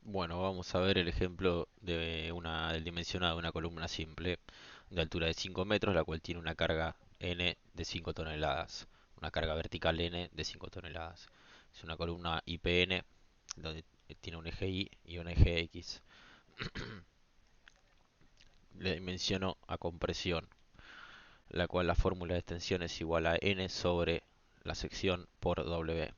Bueno, vamos a ver el ejemplo del dimensionado de una columna simple de altura de 5 metros, la cual tiene una carga N de 5 toneladas, una carga vertical N de 5 toneladas. Es una columna IPN donde tiene un eje Y y un eje X. Le dimensiono a compresión, la cual la fórmula de extensión es igual a N sobre la sección por W.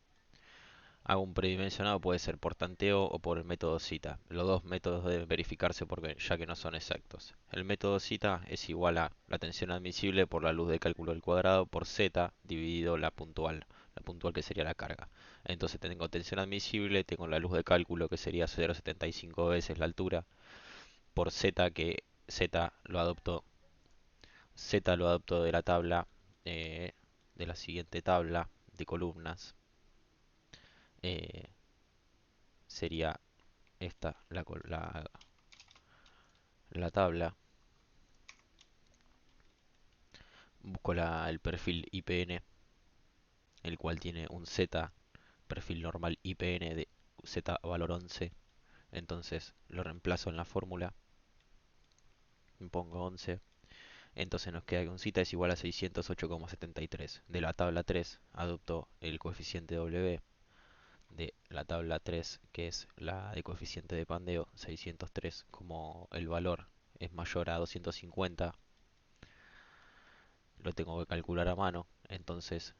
Hago un predimensionado, puede ser por tanteo o por el método cita. Los dos métodos deben verificarse porque ya que no son exactos. El método cita es igual a la tensión admisible por la luz de cálculo al cuadrado por z dividido la puntual que sería la carga. Entonces tengo tensión admisible, tengo la luz de cálculo que sería 0,75 veces la altura por z que z lo adopto de la tabla eh, de la siguiente tabla de columnas. eh, Sería esta la tabla. Busco el perfil IPN, el cual tiene un Z, perfil normal IPN de Z valor 11. Entonces lo reemplazo en la fórmula, pongo 11. Entonces nos queda que un Z es igual a 608,73. De la tabla 3 adopto el coeficiente W de la tabla 3, que es la de coeficiente de pandeo, 603. Como el valor es mayor a 250, lo tengo que calcular a mano. Entonces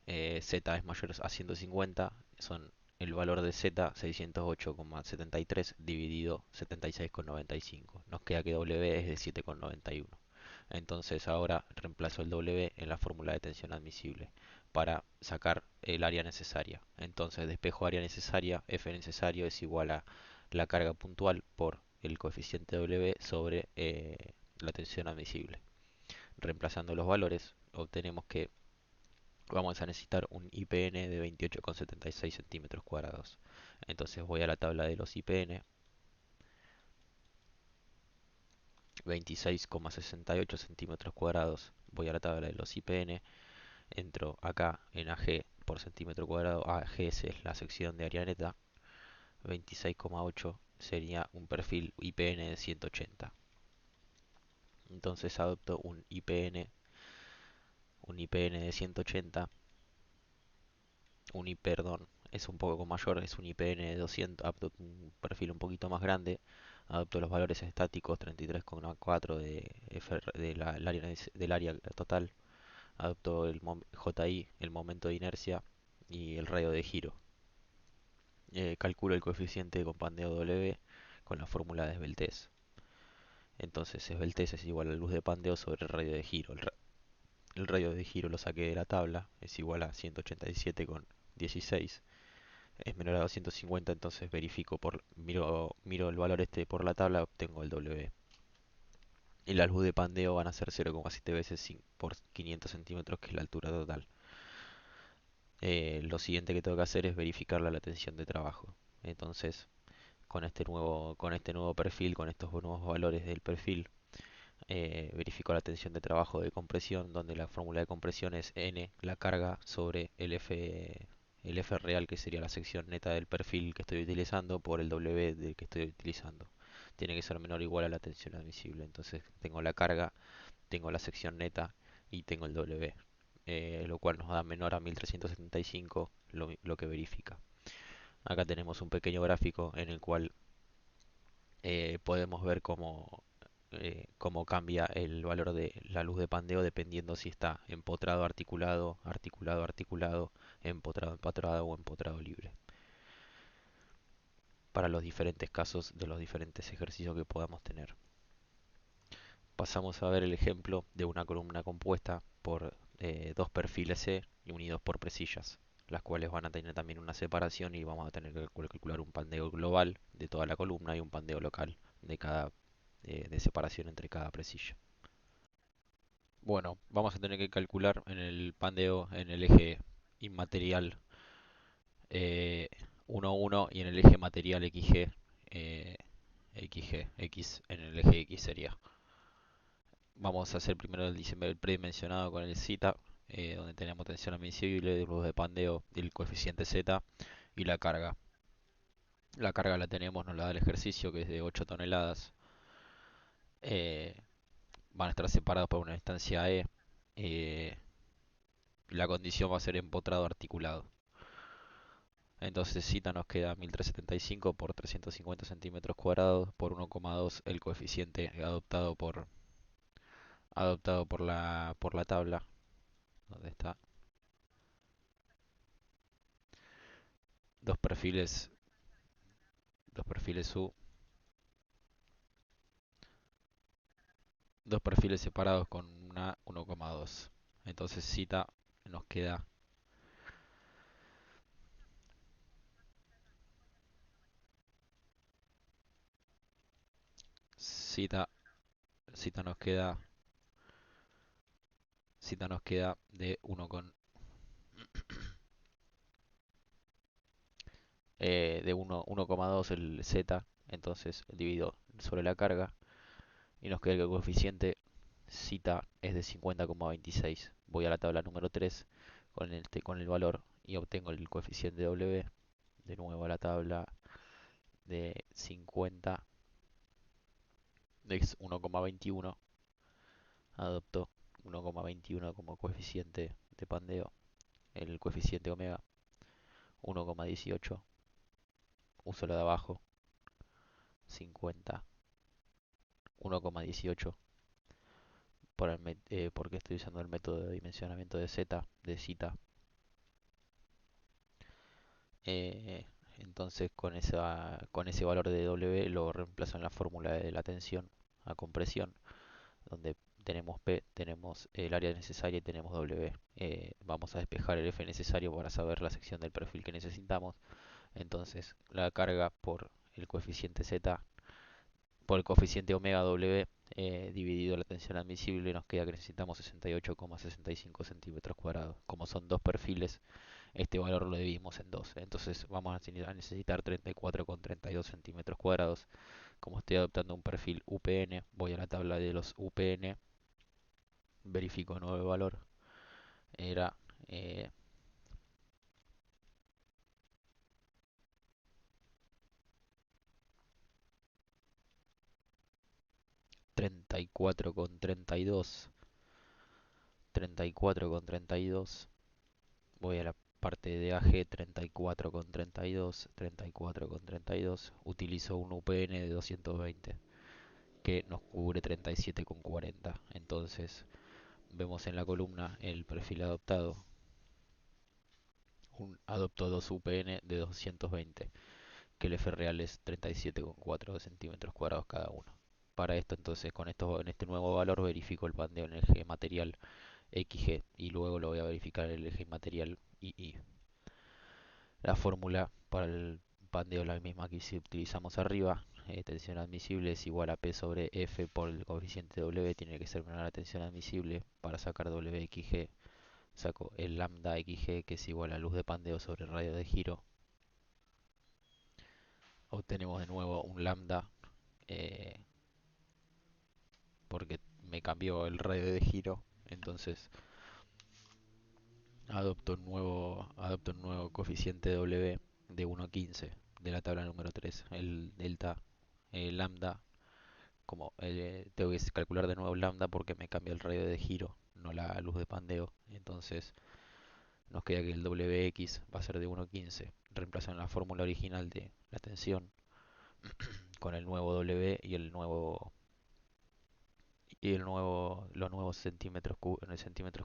Z es mayor a 150, son el valor de Z 608,73 dividido 76,95. Nos queda que W es de 7,91. Entonces ahora reemplazo el W en la fórmula de tensión admisible para sacar el área necesaria. Entonces despejo área necesaria, F necesario es igual a la carga puntual por el coeficiente W sobre la tensión admisible. Reemplazando los valores obtenemos que vamos a necesitar un IPN de 28,76 centímetros cuadrados. Entonces voy a la tabla de los IPN, 26,68 centímetros cuadrados. Voy a la tabla de los IPN, entro acá en AG por centímetro cuadrado. AG es la sección de área neta. 26,8 sería un perfil IPN de 180. Entonces adopto un IPN de 180, perdón, es un poco mayor, es un IPN de 200, adopto un perfil un poquito más grande, adopto los valores estáticos 33,4 del área total, adopto el JI, el momento de inercia y el radio de giro. Calculo el coeficiente con pandeo W con la fórmula de esbeltez. Entonces esbeltez es igual a la luz de pandeo sobre el radio de giro. El radio de giro lo saqué de la tabla, es igual a 187,16. Es menor a 250, entonces miro el valor este por la tabla, obtengo el W. Y la luz de pandeo van a ser 0,7 veces por 500 centímetros, que es la altura total. Lo siguiente que tengo que hacer es verificar la tensión de trabajo. Entonces, con este nuevo perfil, con estos nuevos valores del perfil, verifico la tensión de trabajo de compresión, donde la fórmula de compresión es N, la carga, sobre el F real, que sería la sección neta del perfil que estoy utilizando, por el W del que estoy utilizando. Tiene que ser menor o igual a la tensión admisible. Entonces tengo la carga, tengo la sección neta y tengo el W, lo cual nos da menor a 1375, lo que verifica. Acá tenemos un pequeño gráfico en el cual podemos ver cómo cambia el valor de la luz de pandeo dependiendo si está empotrado, articulado, articulado, articulado, empotrado, empatrado o empotrado libre, para los diferentes casos de los diferentes ejercicios que podamos tener. Pasamos a ver el ejemplo de una columna compuesta por dos perfiles C y unidos por presillas, las cuales van a tener también una separación, y vamos a tener que calcular un pandeo global de toda la columna y un pandeo local de separación entre cada presilla. Bueno, vamos a tener que calcular en el pandeo en el eje inmaterial eh, 1, 1, y en el eje material XG, eh, XG, X en el eje X sería. Vamos a hacer primero el predimensionado con el zeta, donde tenemos tensión admisible, luz de pandeo, el coeficiente Z y la carga. La carga la tenemos, nos la da el ejercicio, que es de 8 toneladas. Eh, Van a estar separados por una distancia E. eh, la condición va a ser empotrado articulado. Entonces cita nos queda 1375 por 350 centímetros cuadrados por 1,2 el coeficiente adoptado por la tabla. ¿Dónde está? Dos perfiles, dos perfiles U, dos perfiles separados con una 1,2. Entonces cita nos queda cita cita nos queda cita nos queda de 1,2 el z, entonces divido sobre la carga y nos queda que el coeficiente cita es de 50,26. Voy a la tabla número 3 con el valor y obtengo el coeficiente W. De nuevo a la tabla de 50 de 1,21. Adopto 1,21 como coeficiente de pandeo. El coeficiente omega 1,18. Uso la de abajo 50 1,18 porque estoy usando el método de dimensionamiento de Z, de cita. Eh, entonces con ese valor de W lo reemplazo en la fórmula de la tensión a compresión, donde tenemos P, tenemos el área necesaria y tenemos W. Vamos a despejar el F necesario para saber la sección del perfil que necesitamos. Entonces la carga por el coeficiente Z, por el coeficiente omega W, dividido la tensión admisible, nos queda que necesitamos 68,65 centímetros cuadrados. Como son dos perfiles, este valor lo dividimos en dos. Entonces vamos a necesitar 34,32 centímetros cuadrados. Como estoy adoptando un perfil UPN, voy a la tabla de los UPN, verifico el nuevo valor. Era eh, 34,32. 34,32. Voy a la parte de AG 34,32. 34,32. Utilizo un UPN de 220 que nos cubre 37,40. Entonces vemos en la columna el perfil adoptado. Adopto 2 UPN de 220, que el F real es 37,4 centímetros cuadrados cada uno. Para esto entonces en este nuevo valor verifico el pandeo en el eje material XG y luego lo voy a verificar en el eje material II. La fórmula para el pandeo es la misma que si utilizamos arriba. Tensión admisible es igual a P sobre F por el coeficiente W. Tiene que ser menor a la tensión admisible. Para sacar WXG saco el lambda XG, que es igual a luz de pandeo sobre radio de giro. Obtenemos de nuevo un lambda, eh, porque me cambió el radio de giro. Entonces adopto un nuevo coeficiente W de 1,15 de la tabla número 3. El delta, el lambda, tengo que calcular de nuevo lambda porque me cambia el radio de giro, no la luz de pandeo. Entonces nos queda que el Wx va a ser de 1,15. Reemplazan la fórmula original de la tensión con el nuevo W los nuevos centímetros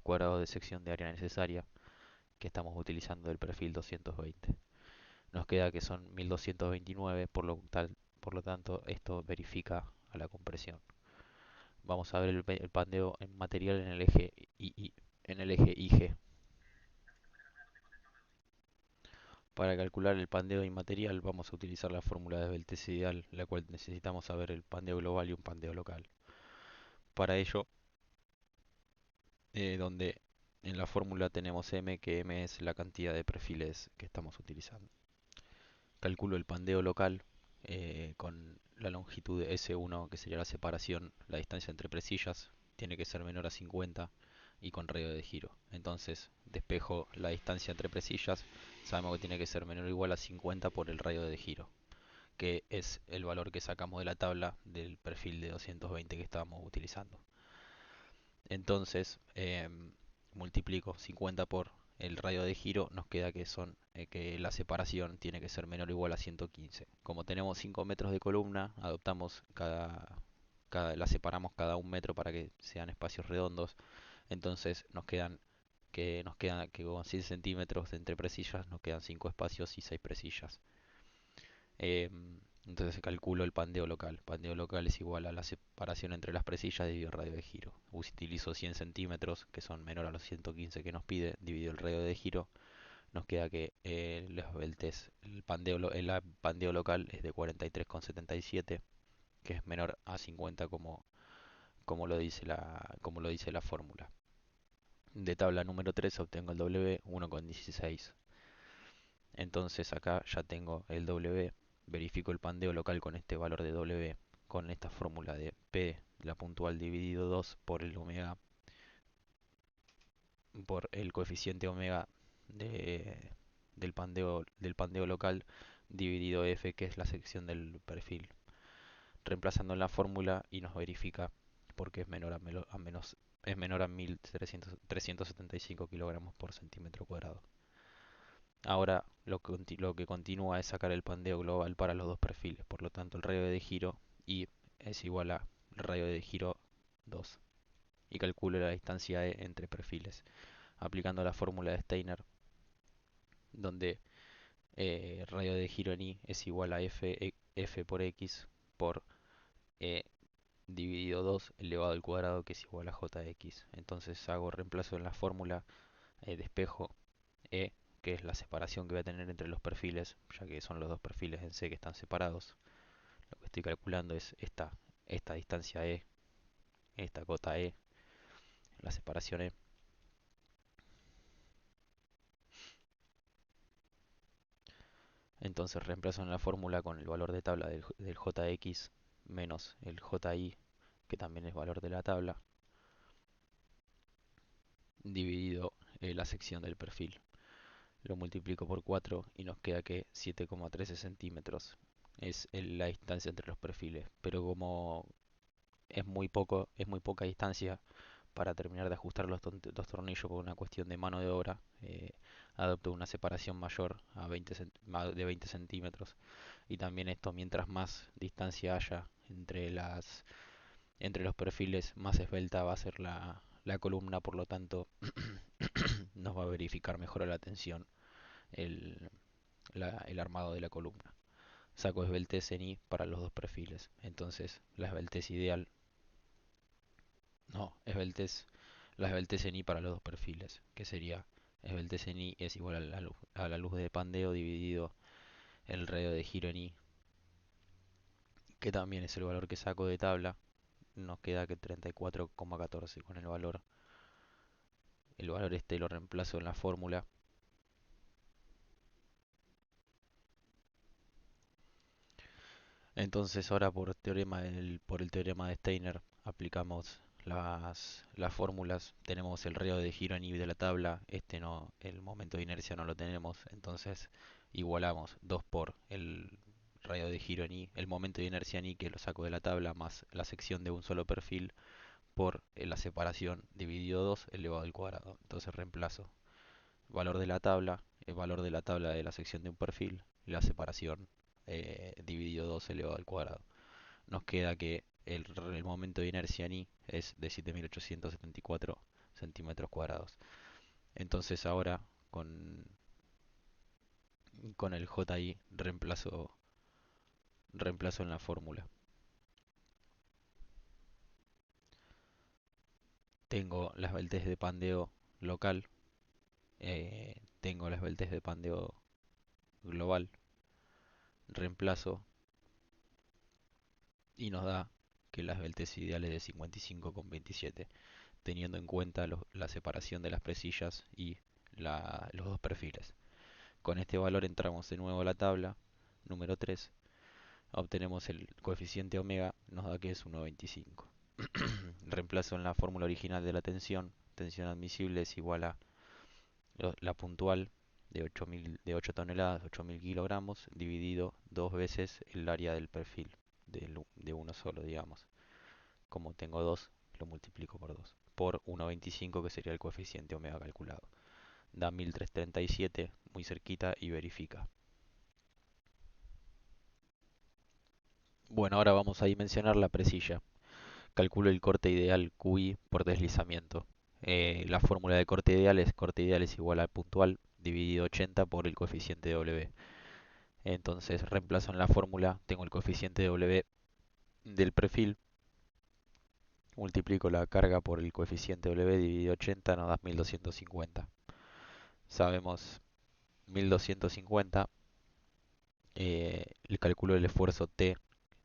cuadrados de sección de área necesaria que estamos utilizando del perfil 220. Nos queda que son 1229, por lo tanto esto verifica a la compresión. Vamos a ver el pandeo en material en el eje en el eje IG. Para calcular el pandeo inmaterial vamos a utilizar la fórmula de Beltese ideal, la cual necesitamos saber el pandeo global y un pandeo local. Para ello, donde en la fórmula tenemos M, que M es la cantidad de perfiles que estamos utilizando. Calculo el pandeo local con la longitud de S1, que sería la separación, la distancia entre presillas, tiene que ser menor a 50 y con radio de giro. Entonces despejo la distancia entre presillas, sabemos que tiene que ser menor o igual a 50 por el radio de giro. que es el valor que sacamos de la tabla del perfil de 220 que estábamos utilizando. Entonces, multiplico 50 por el radio de giro, nos queda que la separación tiene que ser menor o igual a 115. Como tenemos 5 metros de columna, adoptamos la separamos cada un metro para que sean espacios redondos. Entonces nos quedan que con 100 centímetros entre presillas nos quedan 5 espacios y 6 presillas. Entonces calculo el pandeo local. Pandeo local es igual a la separación entre las presillas dividido el radio de giro. Utilizo 100 centímetros, que son menor a los 115 que nos pide, dividido el radio de giro. Nos queda que el pandeo local es de 43,77, que es menor a 50 como lo dice la fórmula. De tabla número 3 obtengo el W 1,16. Entonces acá ya tengo el W, verifico el pandeo local con este valor de W, con esta fórmula de P, la puntual dividido 2 por el omega, por el coeficiente omega de, del pandeo local, dividido F, que es la sección del perfil. Reemplazando en la fórmula y nos verifica porque es menor a 1375 kilogramos por centímetro cuadrado. Ahora lo que continúa es sacar el pandeo global para los dos perfiles, por lo tanto el radio de giro I es igual a el radio de giro 2 y calculo la distancia E entre perfiles, aplicando la fórmula de Steiner, donde radio de giro en I es igual a F por X por E dividido 2 elevado al cuadrado, que es igual a Jx. Entonces hago reemplazo en la fórmula, despejo E, que es la separación que voy a tener entre los perfiles, ya que son los dos perfiles en C que están separados. Lo que estoy calculando es esta distancia E, esta cota E, la separación E. Entonces reemplazo en la fórmula con el valor de tabla del Jx menos el Ji, que también es valor de la tabla, dividido la sección del perfil. Lo multiplico por 4 y nos queda que 7,13 centímetros es la distancia entre los perfiles. Pero como es muy poca distancia para terminar de ajustar los tornillos por una cuestión de mano de obra, adopto una separación mayor de 20 centímetros. Y también esto, mientras más distancia haya entre los perfiles, más esbelta va a ser la columna, por lo tanto nos va a verificar mejor a la tensión el, el armado de la columna. Saco esbeltez en I para los dos perfiles. Entonces, la esbeltez ideal, no, la esbeltez en I para los dos perfiles, que sería esbeltez en I es igual a la luz de pandeo dividido el radio de giro en I, que también es el valor que saco de tabla. Nos queda que 34,14 con el valor. El valor este lo reemplazo en la fórmula. Entonces ahora por el teorema de Steiner aplicamos las fórmulas. Tenemos el radio de giro en I de la tabla. Este no, el momento de inercia no lo tenemos. Entonces igualamos 2 por el radio de giro en I, el momento de inercia en I, que lo saco de la tabla, más la sección de un solo perfil, por la separación dividido 2 elevado al cuadrado. Entonces reemplazo valor de la tabla, el valor de la tabla de la sección de un perfil, y la separación dividido 2 elevado al cuadrado. Nos queda que el momento de inercia en I es de 7874 centímetros cuadrados. Entonces ahora con el JI reemplazo en la fórmula. Tengo las esbeltez de pandeo local, tengo las esbeltez de pandeo global, reemplazo y nos da que la esbeltez ideal es de 55,27, teniendo en cuenta la separación de las presillas y los dos perfiles. Con este valor entramos de nuevo a la tabla número 3, obtenemos el coeficiente omega, nos da que es 1,25. Reemplazo en la fórmula original de la tensión admisible es igual a la puntual de 8 toneladas, 8.000 kilogramos, dividido dos veces el área del perfil de uno solo, digamos. Como tengo dos, lo multiplico por 2 por 1,25 que sería el coeficiente omega calculado. Da 1337, muy cerquita y verifica. Bueno, ahora vamos a dimensionar la presilla. Calculo el corte ideal QI por deslizamiento. La fórmula de corte ideal es igual al puntual dividido 80 por el coeficiente W. Entonces reemplazo en la fórmula, tengo el coeficiente W del perfil, multiplico la carga por el coeficiente W dividido 80, nos da 1250. Sabemos 1250, el cálculo del esfuerzo T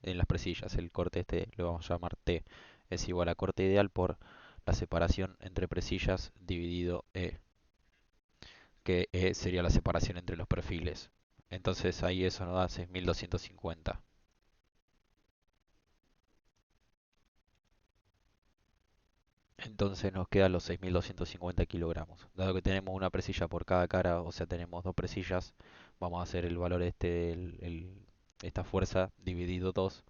en las presillas, el corte este lo vamos a llamar T, es igual a corte ideal por la separación entre presillas dividido E, que E sería la separación entre los perfiles. Entonces ahí eso nos da 6250. Entonces nos quedan los 6250 kilogramos. Dado que tenemos una presilla por cada cara, o sea, tenemos dos presillas, vamos a hacer el valor este, esta fuerza dividido 2,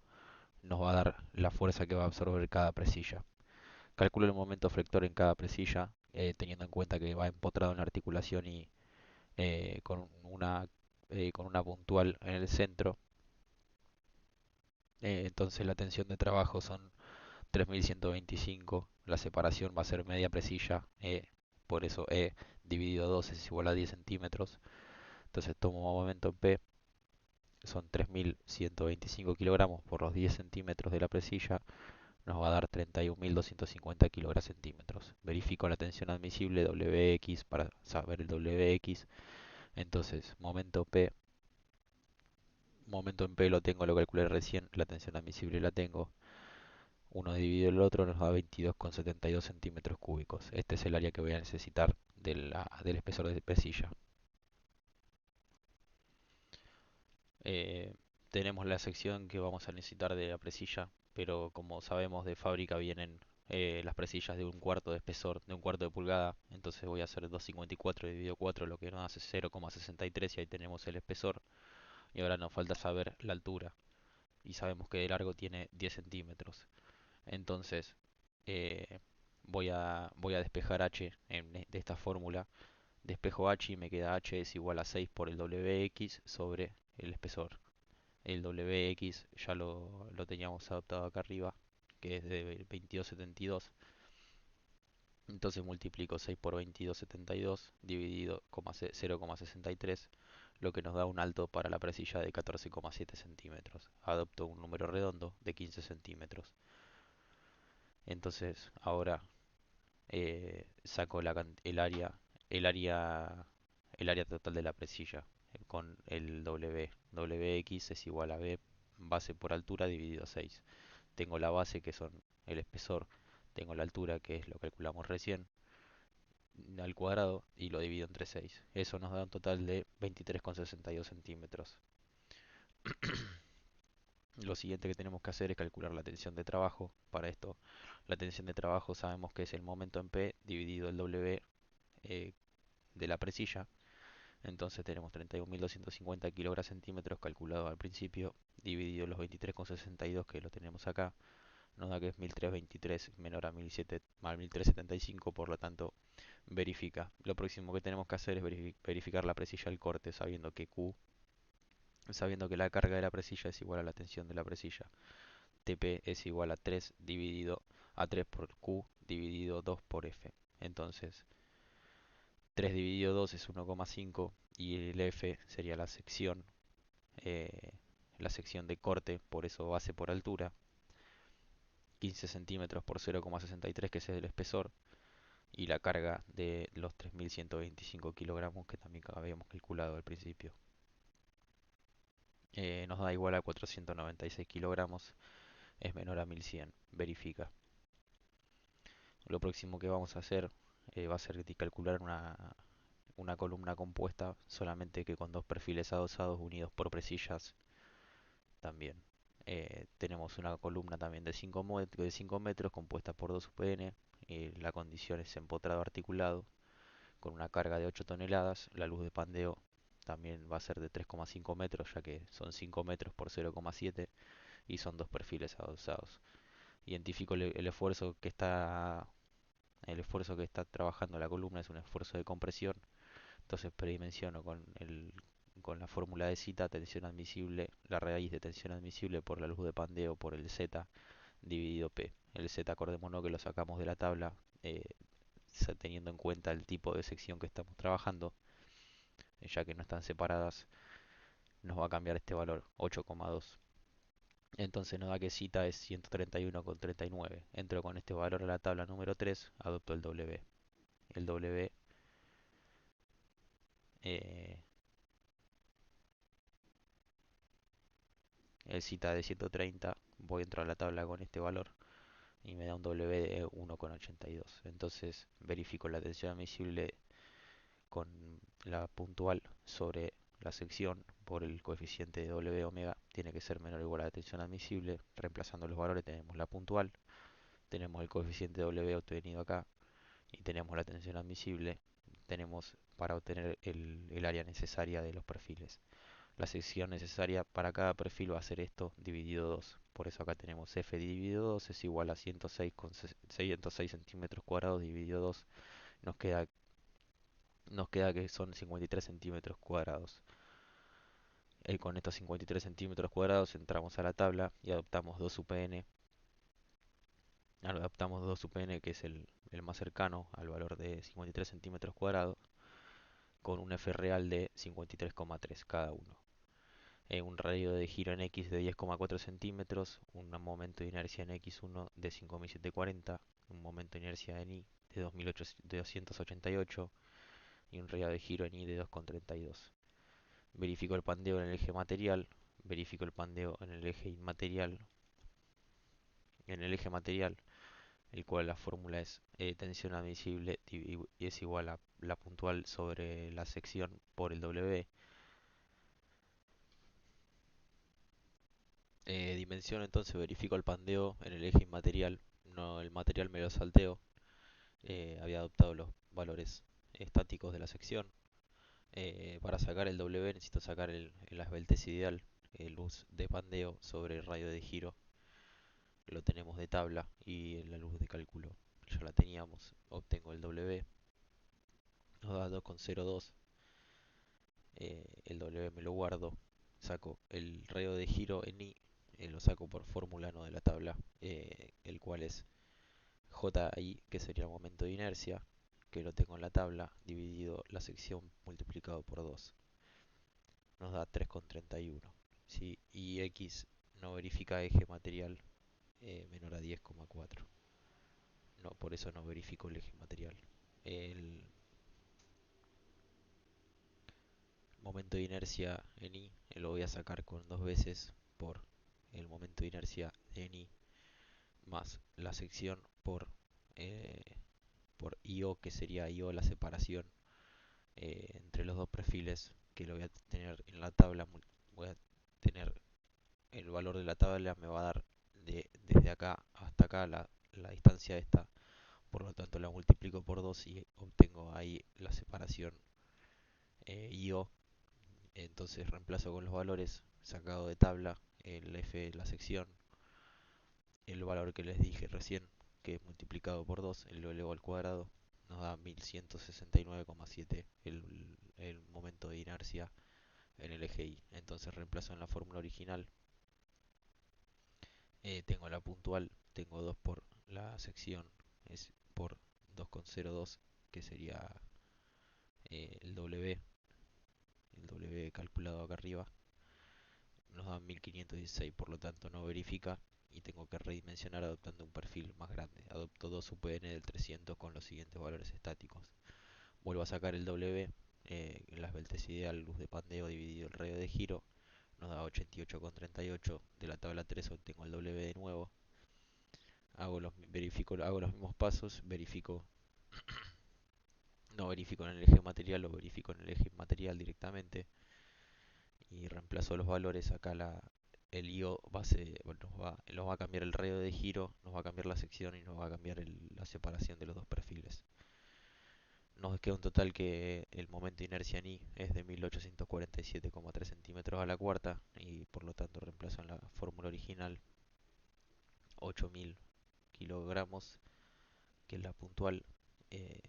nos va a dar la fuerza que va a absorber cada presilla. Calculo el momento flector en cada presilla, teniendo en cuenta que va empotrado en la articulación y con una puntual en el centro. Entonces la tensión de trabajo son 3125, la separación va a ser media presilla, por eso E dividido 2 es igual a 10 centímetros. Entonces tomo momento en P, son 3125 kilogramos por los 10 centímetros de la presilla, nos va a dar 31.250 kilogramos centímetros. Verifico la tensión admisible WX para saber el WX. Entonces momento en P lo tengo, lo calculé recién, la tensión admisible la tengo. Uno dividido el otro nos da 22,72 centímetros cúbicos. Este es el área que voy a necesitar del espesor de presilla. Eh, Tenemos la sección que vamos a necesitar de la presilla, pero como sabemos de fábrica vienen las presillas de un cuarto de espesor, de un cuarto de pulgada. Entonces voy a hacer 2,54 dividido 4, lo que nos hace 0,63 y ahí tenemos el espesor. Y ahora nos falta saber la altura. Y sabemos que de largo tiene 10 centímetros. Entonces, eh, voy a despejar H de esta fórmula. Despejo H y me queda H es igual a 6 por el WX sobre el espesor. El WX ya lo teníamos adoptado acá arriba, que es de 2272. Entonces multiplico 6 por 2272 dividido 0,63, lo que nos da un alto para la presilla de 14,7 centímetros. Adopto un número redondo de 15 centímetros. Entonces ahora saco el área, el área total de la presilla con el W. WX es igual a B base por altura dividido 6. Tengo la base que son el espesor, tengo la altura que es lo que calculamos recién al cuadrado y lo divido entre 6. Eso nos da un total de 23,62 centímetros. Lo siguiente que tenemos que hacer es calcular la tensión de trabajo. Para esto, la tensión de trabajo sabemos que es el momento en P dividido el W eh, de la presilla. Entonces tenemos 31.250 kilogramos centímetros calculado al principio, dividido los 23,62 que lo tenemos acá, nos da que es 1323 menor a 1375, por lo tanto verifica. Lo próximo que tenemos que hacer es verificar la presilla del corte, sabiendo que la carga de la presilla es igual a la tensión de la presilla. TP es igual a 3 dividido a 3 por Q dividido 2 por F. Entonces 3 dividido 2 es 1,5 y el F sería eh, la sección de corte, por eso base por altura, 15 centímetros por 0,63 que es el espesor, y la carga de los 3.125 kilogramos que también habíamos calculado al principio. Nos da igual a 496 kilogramos, es menor a 1100, verifica. Lo próximo que vamos a hacer va a ser calcular una columna compuesta, solamente que con dos perfiles adosados unidos por presillas también. Tenemos una columna también de 5 metros compuesta por dos UPN. La condición es empotrado articulado con una carga de 8 toneladas. La luz de pandeo también va a ser de 3,5 metros, ya que son 5 metros por 0,7 y son dos perfiles adosados. Identifico el esfuerzo que está trabajando la columna es un esfuerzo de compresión. Entonces predimensiono con la fórmula de Zeta tensión admisible, la raíz de tensión admisible por la luz de pandeo por el Z dividido P. El Z, acordémonos que lo sacamos de la tabla, eh, teniendo en cuenta el tipo de sección que estamos trabajando, ya que no están separadas, nos va a cambiar este valor, 8,2. Entonces nos da que cita es 131,39. Entro con este valor a la tabla número 3, adopto el W. El W, eh, el cita de 130, voy a entrar a la tabla con este valor y me da un W de 1,82. Entonces verifico la tensión admisible con la puntual sobre la sección por el coeficiente de W omega tiene que ser menor o igual a la tensión admisible. Reemplazando los valores tenemos la puntual, tenemos el coeficiente de W obtenido acá y tenemos la tensión admisible. Tenemos para obtener el área necesaria de los perfiles. La sección necesaria para cada perfil va a ser esto dividido 2. Por eso acá tenemos F dividido 2 es igual a 106 centímetros cuadrados dividido 2. Nos queda, nos queda que son 53 centímetros cuadrados. Con estos 53 centímetros cuadrados entramos a la tabla y adoptamos 2 UPN. Adaptamos 2 UPN, que es el más cercano al valor de 53 centímetros cuadrados, con un F real de 53,3 cada uno. Un radio de giro en X de 10,4 centímetros, un momento de inercia en X1 de 5740, un momento de inercia en Y de 288 y un radio de giro en Y de 2,32. Verifico el pandeo en el eje material, verifico el pandeo en el eje inmaterial, en el eje material, el cual la fórmula es tensión admisible y es igual a la puntual sobre la sección por el W. Dimensión, entonces verifico el pandeo en el eje inmaterial, no el material me lo salteo. Había adoptado los valores estáticos de la sección. Para sacar el W necesito sacar el esbeltez ideal, luz de pandeo sobre el radio de giro, lo tenemos de tabla, y la luz de cálculo ya la teníamos. Obtengo el W, nos da 2,02. El W me lo guardo, saco el radio de giro en I, lo saco por fórmula no de la tabla, el cual es JI, que sería el momento de inercia, que lo tengo en la tabla, dividido la sección multiplicado por 2. Nos da 3,31. ¿Sí? Y X no verifica eje material menor a 10,4. No, por eso no verifico el eje material. El momento de inercia en I lo voy a sacar con dos veces por el momento de inercia en I más la sección eh, por IO, que sería IO la separación entre los dos perfiles, que lo voy a tener en la tabla. Voy a tener el valor de la tabla, me va a dar desde acá hasta acá la distancia esta, por lo tanto la multiplico por 2 y obtengo ahí la separación IO. Entonces reemplazo con los valores sacado de tabla, el F de la sección, el valor que les dije recién, que es multiplicado por 2, lo elevo al cuadrado, nos da 1169,7 el momento de inercia en el eje Y. Entonces reemplazo en la fórmula original, tengo la puntual, tengo 2 por la sección, es por 2,02, que sería el W calculado acá arriba, nos da 1516, por lo tanto no verifica y tengo que redimensionar adoptando un perfil más grande. Adopto 2 UPN del 300 con los siguientes valores estáticos. Vuelvo a sacar el W, la esbeltez ideal, luz de pandeo dividido el radio de giro, nos da 88,38. De la tabla 3 obtengo el W de nuevo. Hago los mismos pasos, no verifico en el eje material, lo verifico en el eje inmaterial directamente y reemplazo los valores. Acá el IO nos va a cambiar el radio de giro, nos va a cambiar la sección y nos va a cambiar la separación de los dos perfiles. Nos queda un total que el momento de inercia en I es de 1847,3 centímetros a la cuarta y por lo tanto reemplazan la fórmula original 8000 kilogramos, que es la puntual, eh,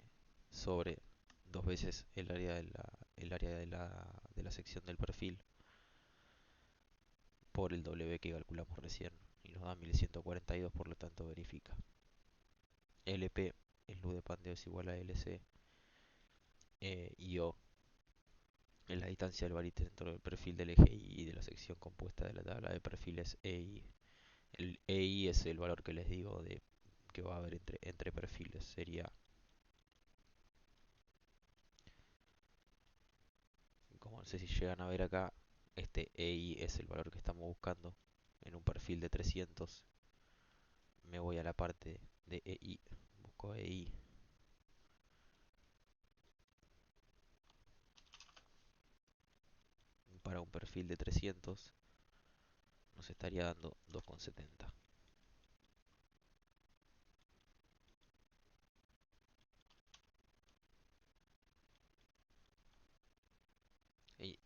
sobre dos veces el área de la sección del perfil por el W que calculamos recién y nos da 1142, por lo tanto verifica. LP, el luz de pandeo es igual a LC, y O es la distancia del barite dentro del perfil del eje y de la sección compuesta de la tabla de perfiles EI. El EI es el valor que les digo de que va a haber entre perfiles. Sería, como no sé si llegan a ver acá, este EI es el valor que estamos buscando en un perfil de 300. Me voy a la parte de EI, busco EI. Para un perfil de 300 nos estaría dando 2,70.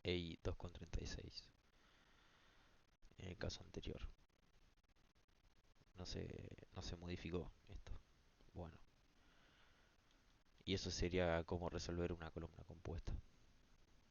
EI 2,36 en el caso anterior. No se modificó esto. Bueno, y eso sería cómo resolver una columna compuesta.